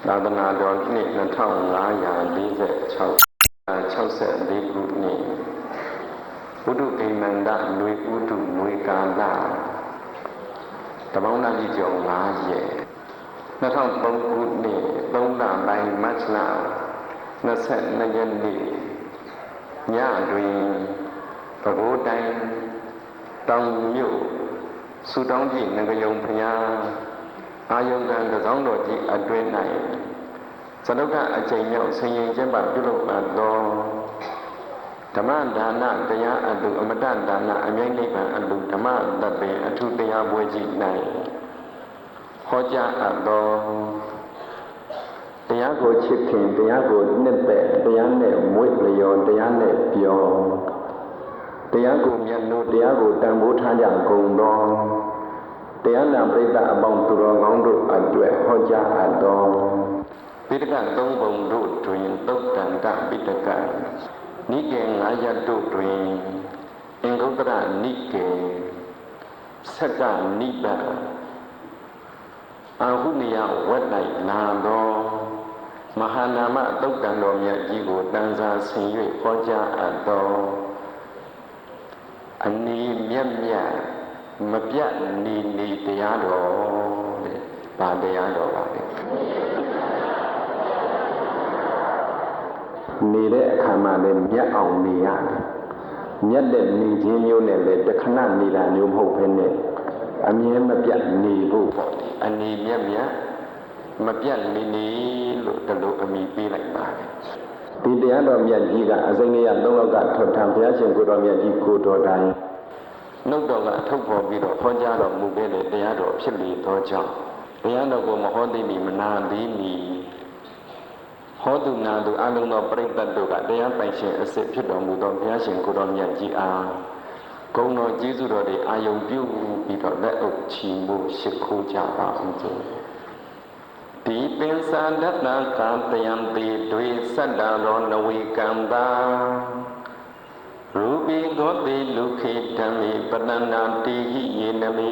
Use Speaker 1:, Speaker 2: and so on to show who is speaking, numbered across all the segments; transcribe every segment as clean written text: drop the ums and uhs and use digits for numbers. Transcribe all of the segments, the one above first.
Speaker 1: သာသနာတော်နှစ်2546 64ခုနှစ်ဘုဒ္ဓဂိမန္တနွေဥတုနွေကာလတပေါင်းနာကြီးကျော်9ရက်2003ခုနှစ်3လပိုင်းမတ်လ22ရက်နေ့ညတွင်ပဲခူးတိုင်းတောင်မြို့စုတောင်းကြီးငကယုံဖျားအာယုံကံတစောင်းတော်ကြီးအတွင်း၌သဒုက္ခအကျဉ်းမြောက်ဆင်ရင်ကျင်းပပြုလုပ်အပ်သောဓမ္မဒါနတရားအတုအမတဒါနအမြိုက်နိဗ္ဗာန်အတုဓမ္မတပင်အထုတရားပွဲကြီး၌ဟောကြားအပ်သောတရားကိုချစ်ခင်တရားကိုနှစ်သက်တရားနဲ့မွေ့လျော်တရားနဲ့ပြောတရားကိုမြတ်လို့တရားကိုတန်ဖိုးထားကြကုန်သောတရားနာပရိသတ်အပေါင်းသူတော်ကောင်းတို့အတွက်ဟောကြားအပ်သောပိဋကသုံးပုံတို့တွင်သုတ်တန္တပိဋကနိကေ9ရပ်တို့တွင်အင်္ဂုတ္တရနိကေသက္ကနိဗ္ဗာန်အာဟုနိယဝတ်၌လာသောမဟာနာမသုတ်တန်တော်မြတ်ကြီးကိုတန်စာဆင်၍ဟောကြားအပ်သောအနီးမြတ်မြတ်မပြတ်နေတရားတော်တဲ့ဗာတရားတော်ပါလေနေတဲ့အခါမှာလည်းမြတ်အောင်နေရတယ်မြတ်တဲ့နေခြင်းမျိုးနဲ့လည်းတခဏနေတာမျိုးမဟုတ်ဘဲနဲ့အမြဲမပြတ်နေဖို့ပေါ့အနီးမြတ်မြတ်မပြတ်နေလို့ဒီလိုအမိပေးလိုက်ပါတယ်ဒီတရားတော်မြတ်ကြီးကအစိမ့်လေးရ3လောက်ကထောက်ထံဘုရားရှင်ကိုတော်မြတ်ကြီးကိုတော်တိုင်းနှုတ်တော်ကထုတ်ပေါ်ပြီးတော့ဟောကြားတော်မူခဲ့တဲ့တရားတော်ဖြစ်လေသောကြောင့်တရားတော်ကိုမဟောသိမီမနာသည်မီဟောသူနာသူအလုံးသောပရိသတ်တို့ကတရားပိုင်ရှင်အစစ်ဖြစ်တော်မူသောဘုရားရှင်ကိုတော်မြတ်ကြီးအားဂုဏ်တော်ကျေးဇူးတော်တွေအာယုံပြုပြီးတော့လက်အုပ်ချီးမွမ်းရှိခိုးကြပါဦးစို့ဒီပင်စန္ဒတကံတယံတိတွေစတ္တရောနဝေကံတာရူပိသောတိလူခေဓမ္မေပတန္နာတိဟိယေနမေ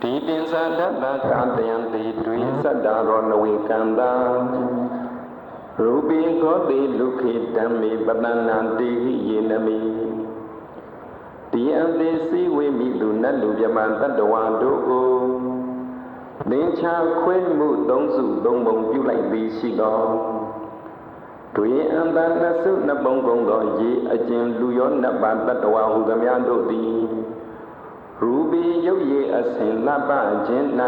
Speaker 1: ဒီပင်စန္ဒတကံတယံတိတွေစတ္တရောနဝေကံတာရူပိသောတိလူခေဓမ္မေပတန္နာတိဟိယေနမေဒီအတိစီဝေမိတုနတ်လူမြမတတ္တဝါတို့ကိုသင်္ချာခွဲမှု3စု3ပုံပြုလိုက်သည်ရှိသောတွင်အန္တနစုနှစ်ပုံကုန်သောရေအကျဉ်လူရောနတ်ပါတတ္တဝါဟုသမျှတို့သည်ရူပိရုပ်ရည်အစဉ်လပခြင်း၌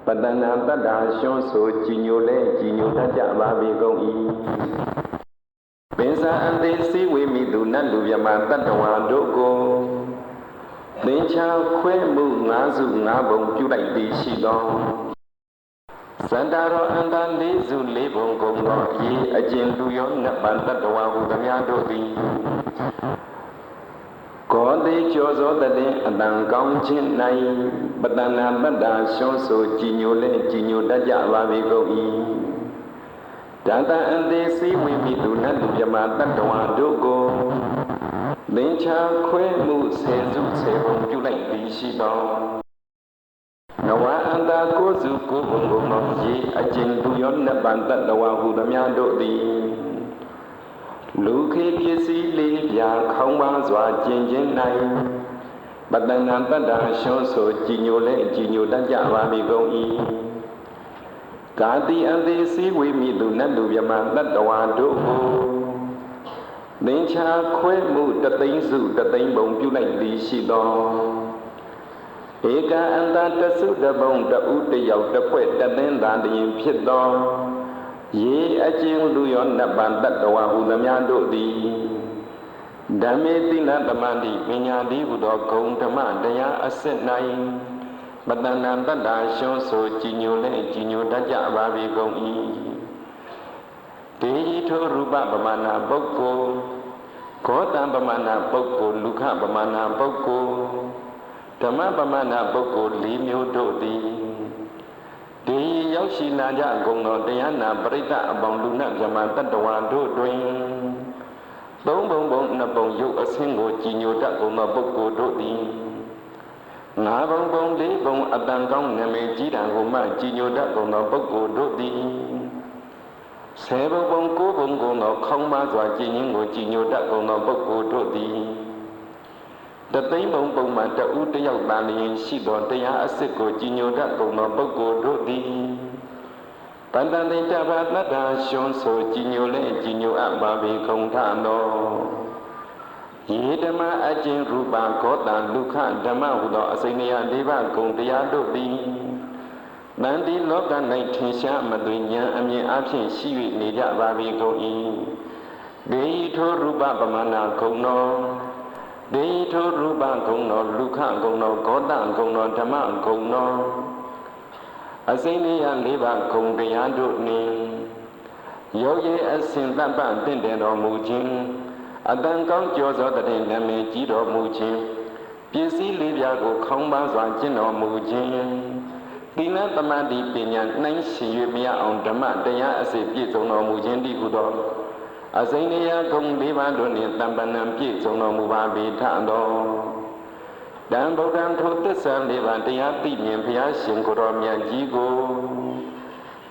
Speaker 1: ပတ္တနာတတ္တာရှွန်းဆိုကြည်ညိုလဲကြည်ညိုတတ်ကြပါပေကုန်၏ပင်စာအတိစီဝေမိတုနတ်လူမြမတတ္တဝါတို့ကိုသင်္ချာခွဲမှု5စု5ပုံပြုလိုက်သည်ရှိသောစန္ဒရောအန္တ4စု4ပုံကုန်သောရေအကျဉ်လူရောနတ်ပန်တတ္တဝါဟုသမျှတို့သည်ကောတိကျော်စောတည်းအတန်ကောင်းခြင်း၌ပတ္တနာတတ္တာရှွန်းဆိုကြည်ညိုလဲကြည်ညိုတတ်ကြပါပေကုန်၏တတအန္တိစီဝိမိတုနတ်လူမြမတတ္တဝါတို့ကိုသင်္ချာခွဲမှု10စု10ပုံပြုလိုက်သည်ရှိသောနဝအန္တာ9စု9ပုံကုန်သောရေအကျဉ်လူရောနတ်ပန်တတ္တဝါဟုသမျှတို့သည်လူခေပစ္စည်းလေးပြာခေါင်းပါစွာကျင်ခြင်း၌ပတ္တနာတတ္တာရှွန်းဆိုကြည်ညိုလဲကြည်ညိုတတ်ကြပါပေကုန်၏ကာတိအတိစီဝေမိတုနတ်လူမြမတတ္တဝါတို့ကိုသင်္ချာခွဲမှုတသိန်းစုတသိန်းပုံပြုလိုက်သည်ရှိသောဧကအန္တတစုတပုံတဦးတယောက်တစ်ဖွဲ့တသင်းသာတည်းဖြစ်သောရေအကျဉ်လူရောနတ်ပန်တတ္တဝါဟုသမျှတို့သည်ဓမ္မေသီလသမန္တိပညာတိဟုသောဂုဏ်ဓမ္မတရားအစစ်၌ပတ္တနာတတ္တာရှွန်းဆိုကြည်ညိုလဲကြည်ညိုတတ်ကြပါပေကုန်၏ဒေဟိထိုရူပပမာဏပုဂ္ဂိုလ်ဂောတံပမာဏပုဂ္ဂိုလ်လူခပမာဏပုဂ္ဂိုလ်ဓမ္မပမာဏပုဂ္ဂိုလ်4မျိုးတို့သည်ဒီရောက်ရှိလာကြကုန်သောတရားနာပရိသတ်အပေါင်းလူနတ်မြမတတ္တဝါတို့တွင်3ပုံပုံ2ပုံရုပ်အဆင်းကိုကြည်ညိုတတ်ကုန်သောပုဂ္ဂိုလ်တို့သည် ငါးဘုံဘုံလေးဘုံအတန်ကောင်းနာမည်ကြီးတာကိုမှကြည်ညိုတတ်ကုန်သောပုဂ္ဂိုလ်တို့သည်ဆယ်ဘုံဘုံကိုးဘုံကုန်သောခေါင်းပါစွာကြည်ငင်းကိုကြည်ညိုတတ်ကုန်သောပုဂ္ဂိုလ်တို့သည်တသိန်းဘုံပုံမှတဦးတယောက်သာလျင်ရှိသောတရားအစစ်ကိုကြည်ညိုတတ်ကုန်သောပုဂ္ဂိုလ်တို့သည်ပန္တန်တိတဘာတတ္တာရှွန်ဆိုကြည်ညိုလဲကြည်ညိုအပ်ပါပေကုန်ထသောယေဓမ္မအကျဉ်ရူပဂောတံလူခဓမ္မဟုသောအစိမယလေးပါးဂုံတရားတို့သည်တန်တိလောက၌ထင်ရှားမသွေဉာဏ်အမြင်အဖြစ်ရှိ၍နေကြပါပေကုန်၏ဒေဟိထိုရူပပမနာဂုံသောဒေဟိထိုရူပဂုံသောလူခဂုံသောဂောတံဂုံသောဓမ္မဂုံသောအစိမယလေးပါးဂုံတရားတို့နှင့်ယောဂီအစဉ်တပ္ပတင့်တယ်တော်မူခြင်းအတန်ကောင်းကြောသောတည်းနာမည်ကြီးတော်မူခြင်းပစ္စည်းလေးပြားကိုခေါင်းပန်းစွာကျင့်တော်မူခြင်းသီလသမာဓိပညာနှိုင်းရှင်၍မရအောင်ဓမ္မတရားအစစ်ပြည့်စုံတော်မူခြင်းတည်းဟုသောအစိမယဂုံလေးပါးတို့နှင့်တမ္ပဏံပြည့်စုံတော်မူပါပေထသောတံဗုဒ္ဓံထိုသစ္စာလေးပါးတရားသိမြင်ဘုရားရှင်ကိုယ်တော်မြတ်ကြီးကို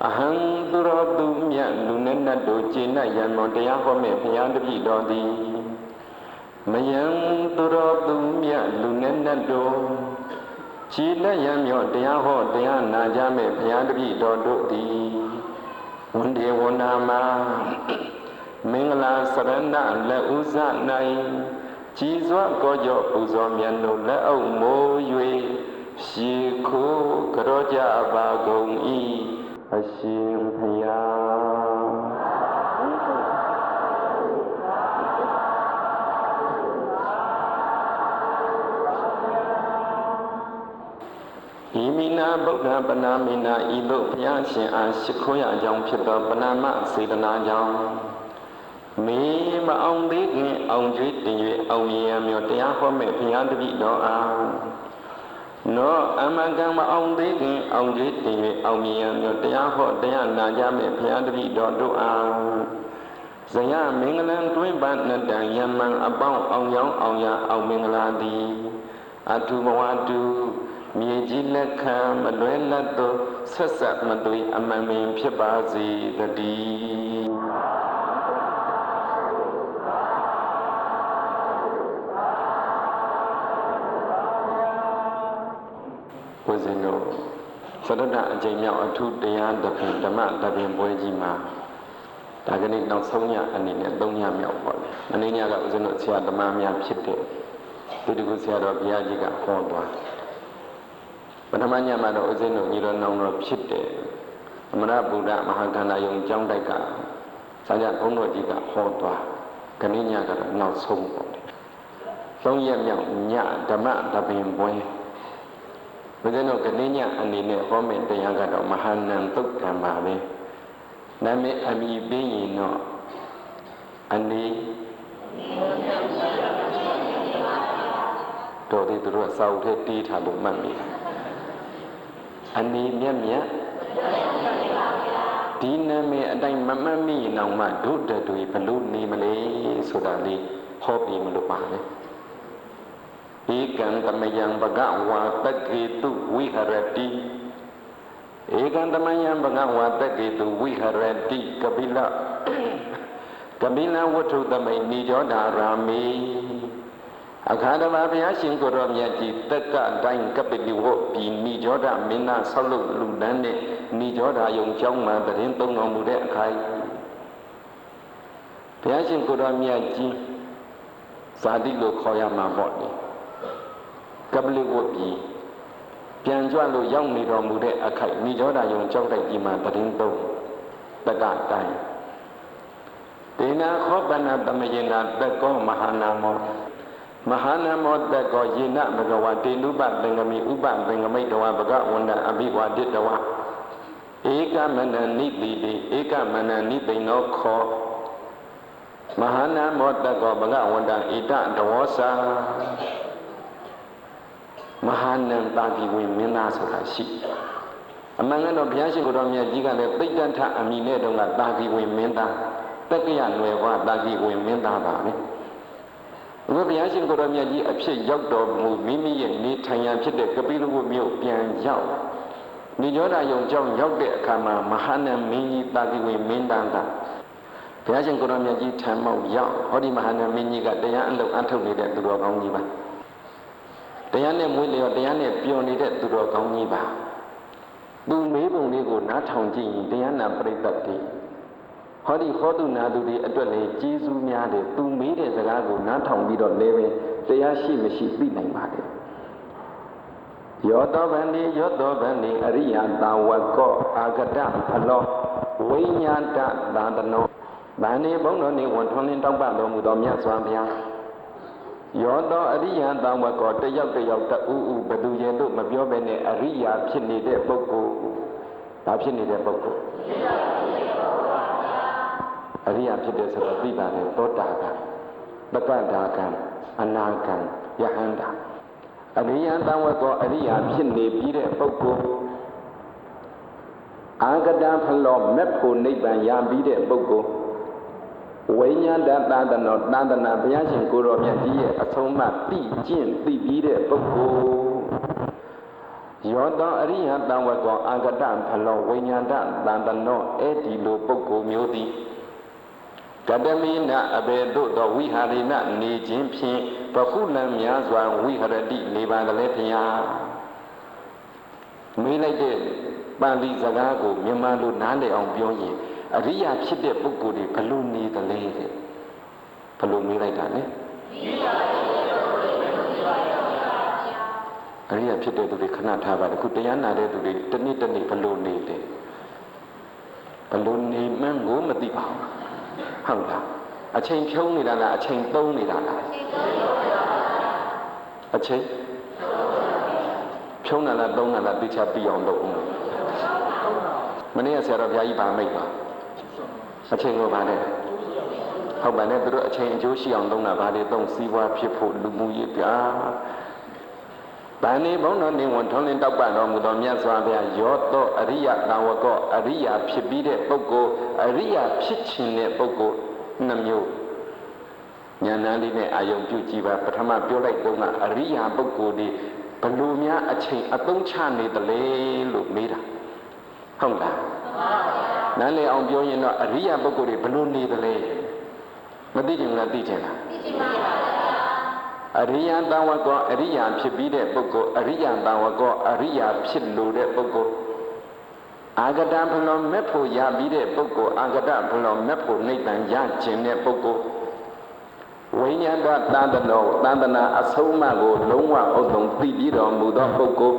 Speaker 1: အဟံသူတော်သူမြတ်လူနဲ့နတ်တို့ကျေနပ်ရန်တော်တရားဟောမဲ့ဘုရားတပည့်တော်သည်မယံသူတော်သူမြတ်လူနဲ့နတ်တို့ကျေနပ်ရန်မြော့တရားဟောတရားနာကြမဲ့ဘုရားတပည့်တော်တို့သည်ဝန်ဒေဝနာမှာမင်္ဂလာစရဏလက်ဥဇ၌ကြည်စွာကောကြောပူဇော်မြတ်တို့လက်အုပ်မိုး၍ရှေခိုးကြောကြပါကုန်၏အရှင်ဘုရားဣမိနာဗုဒ္ဓပနာမိနာဤသို့ဘုရားရှင်အားရှိခိုးရကြောင်းဖြစ်သောပနာမစေတနာကြောင့်မေမအောင်သေးခင်အောင်ကျွေးတင်၍အောင်မြင်ရမြော်တရားဟောမဲ့ဘုရားတပည့်တော်အားနောအမကံမအောင်သေးခင်အောင်ကျွေးတင်၍အောင်မြင်ရမြော်တရားဟောတရားနာကြမဲ့ဘုရားတပည့်တော်တို့အားဇယမင်္ဂလံတွင်ပနတံယမံအပေါင်းအောင်ရောင်းအောင်ရအောင်မင်္ဂလာသည်အထုဘဝတုမြေကြီးလက်ခံမလွဲလက်သောဆက်ဆက်မသွေအမှန်ပင်ဖြစ်ပါစေတည်းဘုဇင်တို့သရတအကျဉ်းမြောက်အထုတရားတပင်ဓမ္မတပင်ပွဲကြီးမှာဒါကနေ့နောက်ဆုံးညအနေနဲ့၃ညမြောက်ပေါ့လေ။မနေ့ညကဦးဇင်းတို့ဆရာသမားများဖြစ်တဲ့ဒီတကူဆရာတော်ဘုရားကြီးကဟောသွားပထမညမှာတော့ဦးဇင်းတို့ညီတော်နောင်တော်ဖြစ်တဲ့အမရဗုဒ္ဓမဟာကန္တာယုံကျောင်းတိုက်ကဆရာဘုန်းတော်ကြီးကဟောသွားကနေ့ညကတော့နောက်ဆုံးပေါ့လေ။၃ရက်မြောက်ညဓမ္မတပင်ပွဲဦးဇင်းတို့ကနေ့ညအနေနဲ့ဟောမယ့်တရားကတော့မဟာနံသုတ်တံပါပဲနာမည်အမိပေးရင်တော့အနေတော်ဒီတို့စောက်ထဲတီးထားလို့မှတ်မိအနေမြတ်မြတ်ဒီနာမည်အတိုင်းမမှတ်မိရင်တော့မှဒုတတွေဘလို့နေမလဲဆိုတာလေးဟောပြီးမလို့ပါလေဧကံတမယံဘဂဝါတကေတုဝိဟရတိဧကံတမယံဘဂဝါတကေတုဝိဟရတိကပိလဝတ္ထုသမိန်နိကြောဓာရာမိအခါတမဘုရားရှင်ကိုယ်တော်မြတ်ကြီးတက္ကတိုင်းကပိလိဝတ်ပြည်နိကြောဓမင်းသားဆောက်လုပ်လူတန်းနဲ့နိကြောဓယုံကျောင်းမှာတရင်သုံးတော်မူတဲ့အခါဘုရားရှင်ကိုယ်တော်မြတ်ကြီးဇာတိလို့ခေါ်ရမှာပေါ့လေကပလိဝတ်ပြည်ပြန်ကြွလို့ရောက်နေတော်မူတဲ့အခိုက်နိကြောဓယုံကျောင်းတိုက်ကြီးမှာတရင်သုံးတက္ကတိုင်းဒေနာခောပနတမယေနာတက္ကောမဟာနာမောမဟာနမောတကောယေနဘဂဝတေနုပသင်္ကမိဥပသင်္ကမိတဝဘဂဝန္တအဘိဝါဒိတဝဧကမနနိတိတိဧကမနနိသိဏောခောမဟာနမောတကောဘဂဝန္တဣတတဝောစာမဟာနံတာတိဝင်မင်းသားဆိုတာရှိအမှန်ကတော့ဘုရားရှင်ကိုယ်တော်မြတ်ကြီးကလည်းသိတ္တထအမိနဲ့တုန်းကတာတိဝင်မင်းသားတက္ကရနွယ်ဘွားတာတိဝင်မင်းသားပါပဲ ဘုရားရှင်ကိုရောမြတ်ကြီးအဖြစ်ရောက်တော်မူမိမိရဲ့နေထိုင်ရန်ဖြစ်တဲ့ကပိလဝတ်မြို့ပြန်ရောက်နိရောဓယုံကြောင့်ရောက်တဲ့အခါမှာမဟာနမင်းကြီးတာတိဝေမင်းတန်းကဘုရားရှင်ကိုရောမြတ်ကြီးထံမောက်ရောက်ဟောဒီမဟာနမင်းကြီးကတရားအလုပ်အထုတ်နေတဲ့သူတော်ကောင်းကြီးပါတရားနဲ့မွေးလျော်တရားနဲ့ပျော်နေတဲ့သူတော်ကောင်းကြီးပါသူမေးပုံလေးကိုနားထောင်ကြည့်ရင်တရားနာပရိသတ်တွေဟောဒီဟောတုနာသူတွေအတွက်လည်းကျေးဇူးများတယ်သူမေးတဲ့စကားကိုနားထောင်ပြီးတော့လည်းပဲတရားရှိမရှိသိနိုင်ပါတယ်ယောတောဗန္တိယောတောဗန္တိအရိယတာဝကောအာဂတဖလောဝိညာတသန္တနောဗန္တိဘုံတော်နေဝန်ထွန်းလင်းတောက်ပတော်မူသောမြတ်စွာဘုရားယောတောအရိယတာဝကောတယောက်တယောက်တူဘသူရင်တို့မပြောဘဲနဲ့အရိယာဖြစ်နေတဲ့ပုဂ္ဂိုလ်ဘာဖြစ်နေတဲ့ပုဂ္ဂိုလ်အရိယာဖြစ်တဲ့ဆိုတော့သိပါတယ်သောတာပန်ပကဒါကံအနာကံယဟန္တာအရိယတံဝကောအရိယာဖြစ်နေပြီးတဲ့ပုဂ္ဂိုလ်အာဂတဖလောမက်ဖို့နိဗ္ဗာန်ရပြီးတဲ့ပုဂ္ဂိုလ်ဝိညာဏတသနောတန္တနာဘုရားရှင်ကိုရောမြတ်ကြီးရဲ့အဆုံးအမသိကျင့်သိပြီးတဲ့ပုဂ္ဂိုလ်ယောတောအရိယတံဝကောအာဂတဖလောဝိညာဏတန္တနောအဲ့ဒီလိုပုဂ္ဂိုလ်မျိုးသည်ကတမိနအဘေတို့သောဝိဟာရိနနေခြင်းဖြင့်ဘခုလံများစွာဝိဟရတိနေပါကလေးဖျားမေးလိုက်တဲ့ပါဠိစကားကိုမြန်မာလိုနားလည်အောင်ပြောရင်အရိယာဖြစ်တဲ့ပုဂ္ဂိုလ်တွေဘလို့နေသလဲတဲ့ဘလို့မေးလိုက်တာလဲအရိယာဖြစ်တဲ့သူတွေခဏထားပါတယ်ခုတရားနာတဲ့သူတွေတနေ့တနေ့ဘလို့နေတယ်ဘလို့နေမှန်းကိုမသိပါဘူးဟုတ်လားအချိန်ဖြုံးနေတာလားအချိန်သုံးနေတာလားအချိန်ဖြုံးတာလားသုံးတာလားသိချပြီးအောင်လုပ်ဦးမနေ့ကဆရာတော်ဘုရားကြီးဗာမိတ်ပါအချိန်ကိုဗာနဲ့ဟုတ်ပါနဲ့သူတို့အချိန်အကျိုးရှိအောင်လုပ်တာဗာလေသုံးစီးပွားဖြစ်ဖို့လူမှုရေးပြဗာနေဘုန်းတော်နေဝန်ထုံးလင်းတောက်ပံ့တော်မူသောမြတ်စွာဘုရားယောတောအရိယတံဝကောအရိယာဖြစ်ပြီးတဲ့ပုဂ္ဂိုလ်အရိယာဖြစ်ခြင်းတဲ့ပုဂ္ဂိုလ်နှမျိုးဉာဏ်နဲ့လေးနဲ့အာယုံပြုကြည့်ပါပထမပြောလိုက်တော့ကအရိယာပုဂ္ဂိုလ်ဒီဘလို့များအချိန်အသုံးချနေတယ်လေလို့မေးတာဟုတ်လားနားလည်အောင်ပြောရင်တော့အရိယာပုဂ္ဂိုလ်တွေဘလို့နေတယ်လေမသိချင်လားသိချင်လားသိချင်ပါဘူးအရိယတံဝကောအရိယာဖြစ်ပြီးတဲ့ပုဂ္ဂိုလ်အရိယတံဝကောအရိယာဖြစ်လို့တဲ့ပုဂ္ဂိုလ်အာဂတဖလောမက်ဖို့ရပြီးတဲ့ပုဂ္ဂိုလ်အာဂတဖလောမက်ဖို့နိဗ္ဗာန်ရခြင်းတဲ့ပုဂ္ဂိုလ်ဝိညာဏတန္တနောတန္တနာအဆုံးအမကိုလုံးဝဥဒ္ဒုံသိပြီးတော်မူသောပုဂ္ဂိုလ်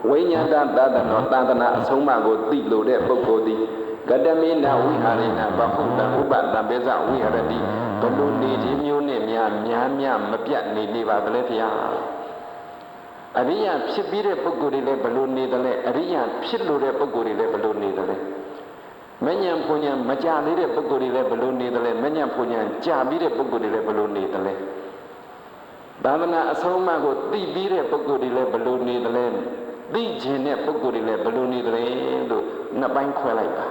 Speaker 1: ဝိညာဏတန္တနောတန္တနာအဆုံးအမကိုသိလို့တဲ့ပုဂ္ဂိုလ်သည်ကတမေနဝိဟာရိနဘဟုတံဥပတံပေဇဝိဟရတိဘလို့နေခြင်းမျိုးနဲ့များမပြတ်နေပါသလဲဗျာအရိယာဖြစ်ပြီးတဲ့ပုဂ္ဂိုလ်တွေလည်းဘလို့နေတယ်လဲအရိယာဖြစ်လို့တဲ့ပုဂ္ဂိုလ်တွေလည်းဘလို့နေတယ်လဲမဉ္ဇဉ်ဘုံဉ္ဇဉ်မကြသေးတဲ့ပုဂ္ဂိုလ်တွေလည်းဘလို့နေတယ်လဲမဉ္ဇဉ်ဘုံဉ္ဇဉ်ကြာပြီးတဲ့ပုဂ္ဂိုလ်တွေလည်းဘလို့နေတယ်လဲသာသနာအဆုံးအမကိုသိပြီးတဲ့ပုဂ္ဂိုလ်တွေလည်းဘလို့နေတယ်လဲသိခြင်းတဲ့ပုဂ္ဂိုလ်တွေလည်းဘလို့နေတယ်လဲလို့နှစ်ပိုင်းခွဲလိုက်ပါ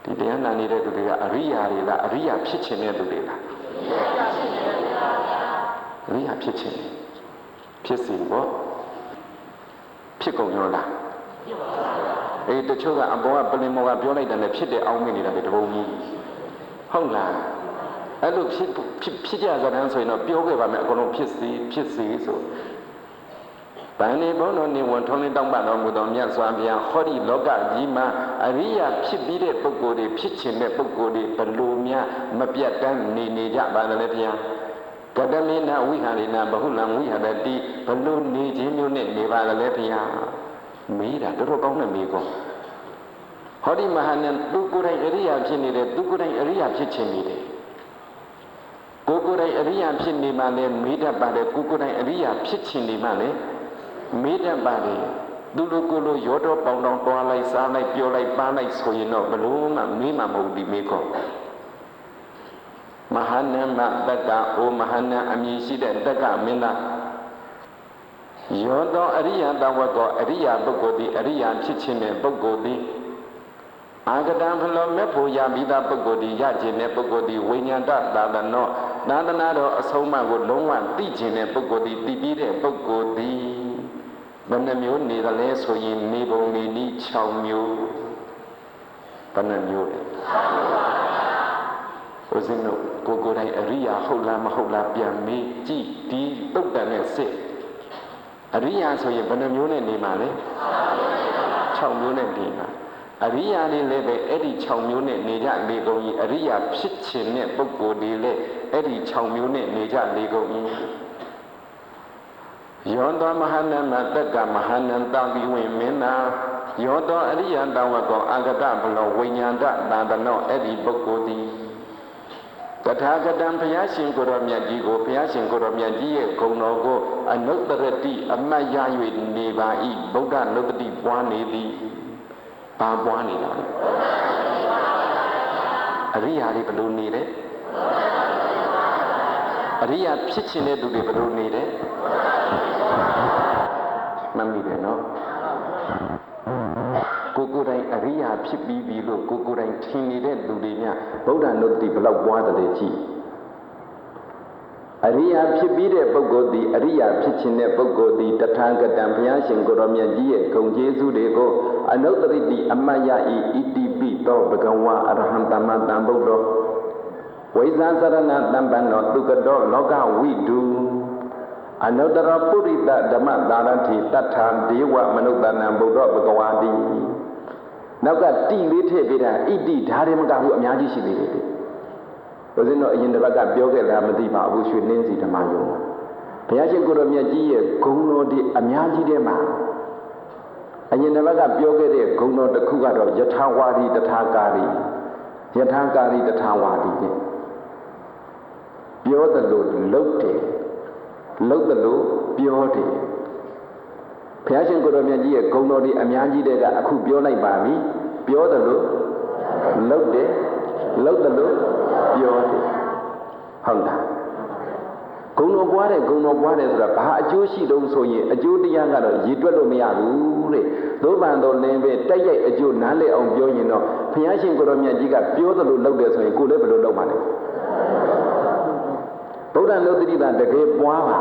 Speaker 1: ဒီတရားနာနေတဲ့သူတွေကအရိယာတွေလားအရိယာဖြစ်ခြင်းတဲ့သူတွေလားအရိယာဖြစ်ခြင်းဖြစ်စီပေါ့ဖြစ်ကုန်ရောလားအေးတချို့ကအပေါ်ကပလင်မော်ကပြောလိုက်တယ်လည်းဖြစ်တဲ့အောင်းမိနေတာပဲတပုံကြီးဟုတ်လားအဲ့လိုဖြစ်ကြစတဲ့ဆိုရင်တော့ပြောခဲ့ပါမယ်အကုန်လုံးဖြစ်စီဆိုဗန္ဒီဘုန်းတော်နေဝန်ထုံးလင်းတောင်းပန်တော်မူသောမြတ်စွာဘုရားဟောဒီလောကကြီးမှာအရိယာဖြစ်ပြီးတဲ့ပုဂ္ဂိုလ်တွေဖြစ်ခြင်းတဲ့ပုဂ္ဂိုလ်တွေဘလို့များမပြတ်တမ်းနေကြပါသလဲဘုရားကတမေနဝိဟာရိနဘဟုလံဝိဟရတိဘလို့နေခြင်းမျိုးနဲ့နေပါသလဲဘုရားမေးတာတော်ကောင်းတဲ့မေးခွန်းဟောဒီမဟာနန်သူကိုယ်တိုင်အရိယာဖြစ်နေတယ်သူကိုယ်တိုင်အရိယာဖြစ်ခြင်းနေတယ်ကိုယ်တိုင်အရိယာဖြစ်နေမှလည်းမေးတတ်ပါတယ်ကိုယ်တိုင်အရိယာဖြစ်ခြင်းနေမှလည်းမေးတတ်ပါတယ်သူလိုကိုလိုရောတော့ပေါင်းတောင်းတွားလိုက်စားလိုက်ပြောလိုက်ပန်းလိုက်ဆိုရင်တော့ဘလို့မှမေးမှမဟုတ်ဒီမေးခွန်းမဟာနန္ဒတက္ကအိုမဟာနန္အမည်ရှိတဲ့တက္ကမင်းသားယောသောအရိယတဝကောအရိယပုဂ္ဂိုလ်သည်အရိယဖြစ်ခြင်းနဲ့ပုဂ္ဂိုလ်သည် အာဂတံဖလောမဲ့ဖို့ရပြီးသားပုဂ္ဂိုလ်ဒီရခြင်းတဲ့ပုဂ္ဂိုလ်ဒီဝိညာဏသာသနောသာသနာတော်အဆုံးအမကိုလုံးဝသိခြင်းတဲ့ပုဂ္ဂိုလ်ဒီသိပြီးတဲ့ပုဂ္ဂိုလ်ဒီဘယ်နှမျိုးနေသလဲဆိုရင်နေပုံနေနည်း6မျိုးဘယ်နှမျိုးလဲဦးဇင်းတို့ကိုယ်တိုင်အရိယာဟုတ်လားမဟုတ်လားပြန်မေးကြည့်ဒီတုတ်တန်နဲ့စစ်အရိယာဆိုရင်ဘယ်နှမျိုးနဲ့နေမှာလဲ6မျိုးနဲ့နေမှာအရိယာတွေလည်းပဲအဲ့ဒီ6မျိုးနဲ့နေကြလေကုန်ကြီးအရိယာဖြစ်ခြင်းနဲ့ပုဂ္ဂိုလ်တွေလည်းအဲ့ဒီ6မျိုးနဲ့နေကြလေကုန်ကြီးယောတောမဟာနမတက္ကမဟာနံတံပိဝိမင်းနာယောတောအရိယတဝကောအာဂတဘလောဝိညာဏသာသနောအဲ့ဒီပုဂ္ဂိုလ်သည်တထာဂတံဘုရားရှင်ကိုရောမြတ်ကြီးကိုဘုရားရှင်ကိုရောမြတ်ကြီးရဲ့ဂုဏ်တော်ကိုအနုတ္တရတိအမတ်ရ၍နေပါ၏ဗုဒ္ဓနုတ္တိပွားနေသည်ဘာပွားနေတာလဲအရိယာတွေဘယ်လိုနေလဲအရိယာဖြစ်ခြင်းတဲ့သူတွေဘယ်လိုနေလဲမမိတယ်နော်ကိုယ်တိုင်အရိယာဖြစ်ပြီးပြီလို့ကိုယ်တိုင်ထင်နေတဲ့လူတွေများဗုဒ္ဓနုတ္တိဘလောက်ပွားတယ်ကြည့်အရိယာဖြစ်ပြီးတဲ့ပုဂ္ဂိုလ်သည်အရိယာဖြစ်ခြင်းတဲ့ပုဂ္ဂိုလ်သည်တထာဂတံဘုရားရှင်ကိုရောမြတ်ကြီးရဲ့ဂုဏ်ကျေးဇူးတွေကိုအနုတ္တရတိအမတ်ရ၏ဣတိပိသောဘဂဝါအရဟံတမတံဗုဒ္ဓောဝိဇ္ဇာစရဏတံပန္နောသူကတောလောကဝိတုအနုတ္တရပုရိသဓမ္မသာရတိတတ္ထာဒေဝမနုဿနံဗုဒ္ဓဘဂဝါတိနောက်ကတိလေးထည့်ပေးတာဣတိဓာရီမကဘူးအများကြီးရှိသေးတယ်ဘုရားတို့အရင်တစ်ပတ်ကပြောခဲ့လားမသိပါဘူးရွှေနှင်းစီဓမ္မယုံဘုရားရှင်ကိုယ်တော်မြတ်ကြီးရဲ့ဂုဏ်တော်ဒီအများကြီးထဲမှာအရင်တစ်ပတ်ကပြောခဲ့တဲ့ဂုဏ်တော်တစ်ခုကတော့ယထာဝါဒီတထာကာရီယထာကာရီတထာဝါဒီတဲ့ပြောတယ်လို့လုပ်တယ်လုပ်တယ်လို့ပြောတယ်ဘုရားရှင်ကိုယ်တော်မြတ်ကြီးရဲ့ဂုဏ်တော်ဒီအများကြီးတဲ့ကအခုပြောလိုက်ပါပြီပြောတယ်လို့လုပ်တယ်လုပ်တယ်လို့ပြောတယ်ဟုတ်လားဂုဏ်တော်ပွားတယ်ဆိုတာဘာအကျိုးရှိတုံးဆိုရင်အကျိုးတရားကတော့ရည်တွက်လို့မရဘူးတဲ့သို့ပန်တော့လင်းပဲတိုက်ရိုက်အကျိုးနားလည်အောင်ပြောရင်တော့ဘုရားရှင်ကိုယ်တော်မြတ်ကြီးကပြောတယ်လို့လုပ်တယ်ဆိုရင်ကိုယ်လည်းဘယ်လိုလုပ်မှာလဲဗုဒ္ဓနုတ္တိတာတကယ်ပွားပါ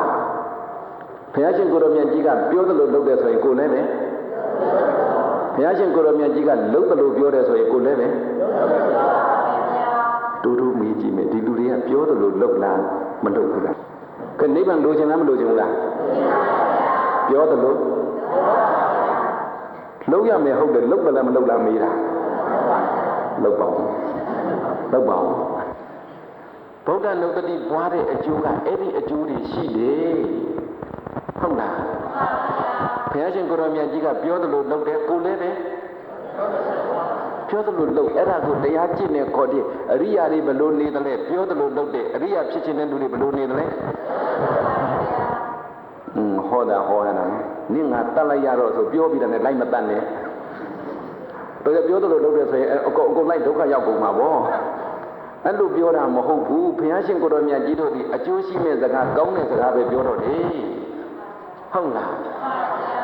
Speaker 1: ဘုရားရှင်ကိုယ်တော်မြတ်ကြီးကပြောတယ်လို့လုပ်တယ်ဆိုရင်ကိုယ်လည်းပဲဘုရားရှင်ကိုယ်တော်မြတ်ကြီးကလုပ်တယ်လို့ပြောတယ်ဆိုရင်ကိုယ်လည်းပဲတူတူမေးကြည့်မယ်ဒီလူတွေကပြောတယ်လို့လုပ်လားမလုပ်ဘူးလားကဲနိဗ္ဗာန်လိုချင်လားမလိုချင်ဘူးလားပြောတယ်လို့လုပ်ရမယ်ဟုတ်တယ်လုပ်တယ်လည်းမလုပ်လားမေးတာလုပ်ပါဦးလုပ်ပါဦးဗုဒ္ဓနုတ္တိပွားတဲ့အကျိုးကအဲ့ဒီအကျိုးတွေရှိတယ်ဟုတ်လားဘုရားရှင်ကိုယ်တော်မြတ်ကြီးကပြောတယ်လို့လုပ်တယ်ကိုယ်လည်းပဲပြောတယ်လို့လုပ်အဲ့ဒါကိုတရားကျင့်နေခေါ်တယ်အရိယာတွေဘယ်လိုနေတယ်လဲပြောတယ်လို့လုပ်တယ်အရိယာဖြစ်ခြင်းတဲ့လူတွေဘယ်လိုနေတယ်လဲဟောတာနင့်ငါတတ်လိုက်ရတော့ဆိုပြောပြီးတယ်နဲ့လိုက်မတတ်နဲ့တော့ပြောတယ်လို့လုပ်တယ်ဆိုရင်အကုန်လိုက်ဒုက္ခရောက်ကုန်မှာပေါ့အဲ့လိုပြောတာမဟုတ်ဘူးဘုရားရှင်ကိုယ်တော်မြတ်ကြီးတို့ဒီအကျိုးရှိမဲ့စကားကောင်းတဲ့စကားပဲပြောတော့တယ်ဟုတ်လား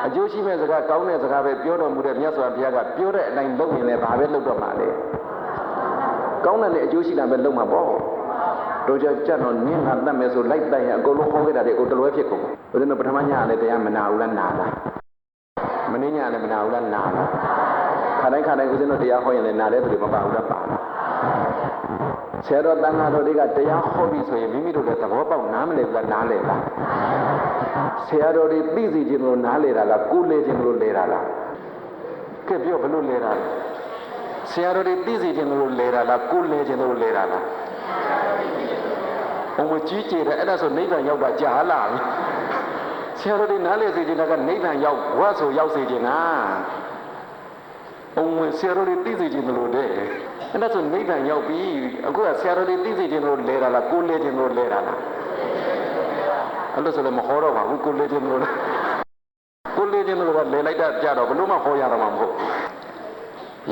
Speaker 1: အကျိုးရှိမဲ့စကားကောင်းတဲ့စကားပဲပြောတော်မူတဲ့မြတ်စွာဘုရားကပြောတဲ့အတိုင်းလုပ်ရင်လည်းဘာပဲလုပ်တော့မှာလဲကောင်းတဲ့အကျိုးရှိတာပဲလုပ်မှာပေါ့တို့ကြတော့နင်းငါတတ်မယ်ဆိုလိုက်တိုင်ရင်အကုန်လုံးဟောခဲ့တာတွေအကုန်တလွဲဖြစ်ကုန်ဘုရားပထမညလည်းတရားမနာဘူးလားနာလားမင်းညလည်းမနာဘူးလားနာလားခါတိုင်းဦးဇင်းတို့တရားဟောရင်လည်းနာတဲ့သူတွေမပါဘူးလားပါလားဆရာတော်တန်ခါတော်တွေကတရားဟောပြီဆိုရင်မိမိတို့လည်းသဘောပေါက်နားမလည်ဘူးလားနားလည်လားဆရာတော်တွေသိစီခြင်းလို့နားလည်တာလားကိုယ်လေခြင်းလို့လဲတာလားကဲပြောဘယ်လိုလဲတာလဲဆရာတော်တွေသိစီခြင်းလို့လဲတာလားကိုယ်လေခြင်းလို့လဲတာလားဘုံမကြီးကျယ်တယ်အဲ့ဒါဆိုနိဗ္ဗာန်ရောက်တာကြာလာပြီဆရာတော်တွေနားလည်စေခြင်းကနိဗ္ဗာန်ရောက်ဘဝဆိုရောက်စေခြင်းလားဘုံဆရာတော်တွေသိစေခြင်းလို့တဲ့အဲ့ဒါဆိုနိဗ္ဗာန်ရောက်ပြီအခုကဆရာတော်တွေသိစေခြင်းလို့လဲတာလားကိုယ်လေခြင်းလို့လဲတာလားအဲ့လိုဆိုလည်းမဟောတော့ပါဘူးကိုယ်လေခြင်းလို့လဲလိုက်တာကြတော့ဘလို့မှဟောရတော့မှာမဟုတ်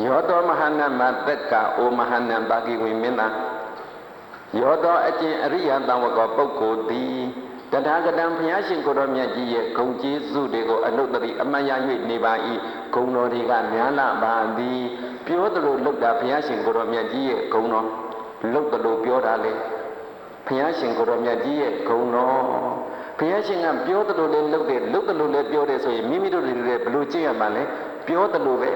Speaker 1: ယောတောမဟာနမသက္ကအိုမဟာနံပါကိဝိမင်းသားယောတောအကျင့်အရိယတံဝကောပုဂ္ဂိုလ်သည် တထာဂတံဘုရားရှင်ကိုရောမြတ်ကြီးရဲ့ဂုဏ်ကျေးဇူးတွေကိုအနုတ္တိအမှန်ရ၍နေပါ၏ဂုဏ်တော်တွေကများလာပါသည်ပြောသလိုလုပ်တာဘုရားရှင်ကိုရောမြတ်ကြီးရဲ့ဂုဏ်တော်လုပ်သလိုပြောတာလေဘုရားရှင်ကိုရောမြတ်ကြီးရဲ့ဂုဏ်တော်ဘုရားရှင်ကပြောသလိုလေးလုပ်တယ်လုပ်သလိုလေးပြောတယ်ဆိုရင်မိမိတို့တွေလည်းဘလို့ကြည့်ရမှာလဲပြောသလိုပဲ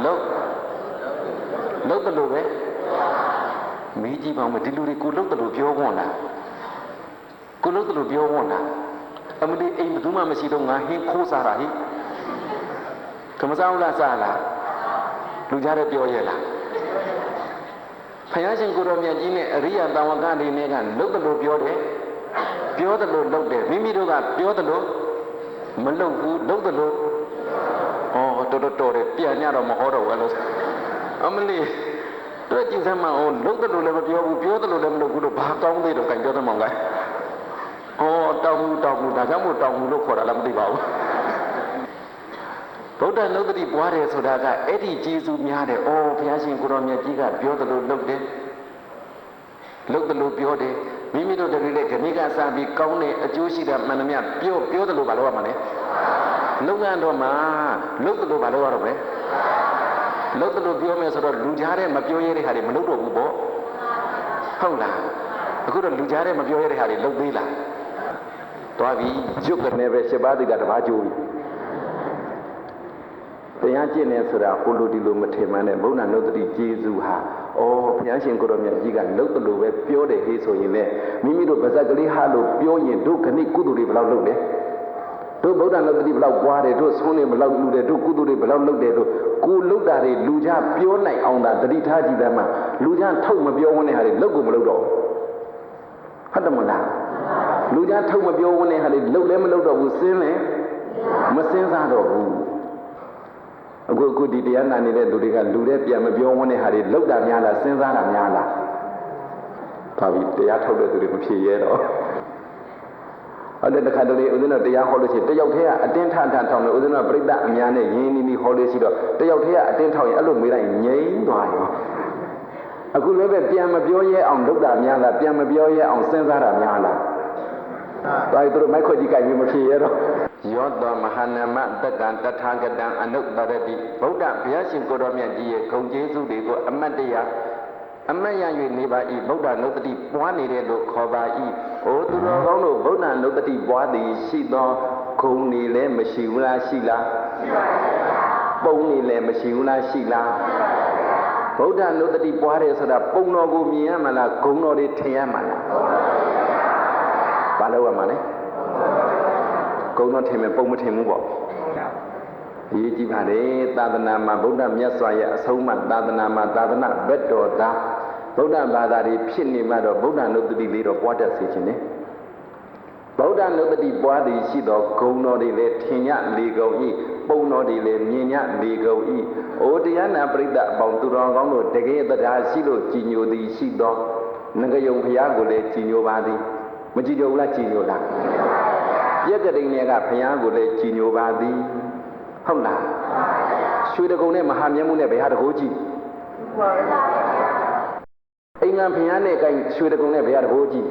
Speaker 1: လုပ်သလိုပဲမိကြီးပေါင်းမဒီလူတွေကိုလုပ်သလိုပြောခွန်းလားကိုလုပ်သလိုပြောခွန်းလားအမဒီအိမ်ဘယ်သူမှမရှိတော့ငါဟင်းခိုးစားတာဟိကမစားဘူးလားစားလားလူကြတဲ့ပြောရဲ့လားဘုရားရှင်ကိုရောမြတ်ကြီးနဲ့အရိယတာဝကတွေနဲ့ကလုပ်သလိုပြောတယ်ပြောသလိုလုပ်တယ်မိမိတို့ကပြောသလိုမလုပ်ဘူးလုပ်သလိုတော်တယ်ပြန်ညတော့မဟောတော့ဘူးအဲ့လိုအမလီတွေ့ကြည့်စမ်းမအောင်လုပ်သလိုလည်းမပြောဘူးပြောသလိုလည်းမလုပ်ဘူးတော့ဘာကောင်းသေးတော့ကြိုင်ပြောသမောင်ကတောင်းမှုဒါကြောင့်မို့တောင်းမှုလို့ခေါ်တာလည်းမသိပါဘူးဗုဒ္ဓနုဒ္ဓတိပွားတယ်ဆိုတာကအဲ့ဒီကျေးဇူးများတယ်ဘုရားရှင်ကိုရောမြတ်ကြီးကပြောသလိုလုပ်တယ်လုပ်သလိုပြောတယ်မိမိတို့တည်းလည်းခဏကစားပြီးကောင်းတဲ့အကျိုးရှိတဲ့မှန်သမျှပြောသလိုမလုပ်ရမှာလေလုပ်ငန်းတော့မှလုပ်သလိုမလုပ်ရတော့ပဲလုပ်သလိုပြောမယ်ဆိုတော့လူကြားတဲ့မပြောရတဲ့ဟာတွေမလုပ်တော့ဘူးပေါ့ဟုတ်လားအခုတော့လူကြားတဲ့မပြောရတဲ့ဟာတွေလုပ်သေးလားတွားပြီးရုပ်ကနေပဲ7ပါးတိကတပါးကျိုးတရားကျင့်နေဆိုတာဟိုလိုဒီလိုမထင်မှန်းတဲ့ဘုရားနုဒ္ဓတိကျေးဇူးဟာဘုရားရှင်ကိုရောမြတ်ကြီးကလုပ်သလိုပဲပြောတယ်ဟေးဆိုရင်လည်းမိမိတို့ဗဇက်ကလေးဟာလို့ပြောရင်တို့ခဏကုသိုလ်တွေဘယ်လောက်လုပ်လဲတို့ဗုဒ္ဓနုဒ္ဓတိဘယ်လောက်ပွားတယ်တို့ဆုံးနေဘယ်လောက်လူတယ်တို့ကုသိုလ်တွေဘယ်လောက်လုပ်တယ်တို့ကိုလုပ်တာတွေလူကြပြောနိုင်အောင်သာတတိထားကြည့်တယ်မှာလူကြထုတ်မပြောဝန်းတဲ့ဟာတွေလုပ်ကိုမလုပ်တော့ဟုတ်တယ်မလားလူကြထုတ်မပြောဝန်းတဲ့ဟာတွေလုပ်လည်းမလုပ်တော့ဘူးစဉ်းလည်းမစဉ်းစားတော့ဘူးအခုဒီတရားနာနေတဲ့လူတွေကလူတဲ့ပြန်မပြောဝန်းတဲ့ဟာတွေလောက်တာများလားစဉ်းစားတာများလားဘာပြီးတရားထုတ်တဲ့သူတွေမဖြေရဲတော့အဲ့ဒါတခါတလေဦးဇင်းတို့တရားဟောလို့ရှိရင်တယောက်တည်းကအတင်းထထောင်တယ်ဦးဇင်းတို့ပြိဿအများနဲ့ရင်းနှီးဟောလို့ရှိတော့တယောက်တည်းကအတင်းထောင်ရင်အဲ့လိုမေးလိုက်ငြိမ်းသွားရောအခုလည်းပဲပြန်မပြောရဲအောင်လုပ်တာများလားပြန်မပြောရဲအောင်စဉ်းစားတာများလားဒါသူတို့မိုက်ခွက်ကြီးကြိုက်ပြီးမဖြေရဲတော့ယောတောမဟာနမတက္ကံတထာဂတံအနုတ္တရတိဗုဒ္ဓဘုရားရှင်ကိုရောမြတ်ကြီးရဲ့ဂုဏ်ကျေးဇူးတွေကိုအမတ်တရားအမတ်ရ၍နေပါ၏ဗုဒ္ဓနုတ္တိပွားနေတယ်လို့ခေါ်ပါ၏သူတော်ကောင်းတို့ဗုဒ္ဓနုတ္တိပွားသည်ရှိသောဂုဏ်နေလည်းမရှိဘူးလားရှိလားရှိပါဘူးပုံနေလည်းမရှိဘူးလားရှိလားဗုဒ္ဓနုတ္တိပွားတယ်ဆိုတာပုံတော်ကိုမြင်ရမှာလားဂုဏ်တော်တွေထင်ရမှာလားဘာလို့ရမှာလဲဂုဏ်တော်ထင်မယ်ပုံမထင်ဘူးပေါ့ရေးကြည့်ပါလေသာသနာမှာဗုဒ္ဓမြတ်စွာရဲ့အဆုံးအမသာသနာမှာသာသနာဘက်တော်သားဗုဒ္ဓဘာသာတွေဖြစ်နေမှတော့ဗုဒ္ဓနုတ္တိလေးတော့ပွားတတ်စေခြင်းနဲ့ဗုဒ္ဓနုတ္တိပွားသည်ရှိသောဂုဏ်တော်တွေလည်းထင်ရလေကုန်၏ပုံတော်တွေလည်းမြင်ရလေကုန်၏တရားနာပရိသတ်အပေါင်းသူတော်ကောင်းတို့တကယ်တရားရှိလို့ကြည်ညိုသည်ရှိသောငကယုံဘုရားကိုလည်းကြည်ညိုပါသည်မကြည်ညိုဘူးလားကြည်ညိုလားပြက်ကတိန်တွေကဘုရားကိုလည်းကြည်ညိုပါသည်ဟုတ်လားရွှေတကုံနဲ့မဟာမြတ်မှုနဲ့ဘယ်ဟာတကိုးကြည့်အိမ်ငံဘုရားနဲ့ကိုင်ရွှေတကုံနဲ့ဘယ်ဟာတကိုးကြည့်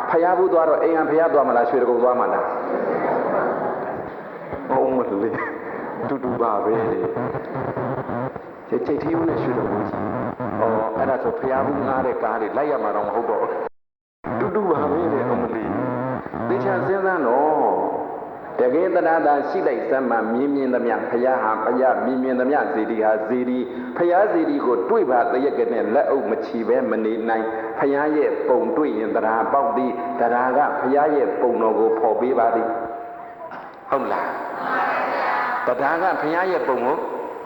Speaker 1: ဘုရားဘူးသွားတော့အိမ်ငံဘုရားသွားမလားရွှေတကုံသွားမလားမလေးတူပါပဲချိတ်ထီးဦးနဲ့ရွှေတကုံကြည့်အဲ့ဒါဆိုဘုရားဘူးငားတဲ့ကားတွေလိုက်ရမှာတော့မဟုတ်တော့တူပါပဲလေမလေးသိချင်စဉ်းစားတော့တကယ်တရားသာရှိလိုက်စမ်းမှမြင်သမျှဘုရားဟာဘုရားမြင်သမျှဇေဒီဟာဇေဒီဘုရားဇေဒီကိုတွေ့ပါတရက်ကနဲ့လက်အုပ်မချီပဲမနေနိုင်ဘုရားရဲ့ပုံတွေ့ရင်တရားပေါက်သည်တရားကဘုရားရဲ့ပုံတော်ကိုဖော်ပေးပါသည်ဟုတ်လားတရားကဘုရားရဲ့ပုံကို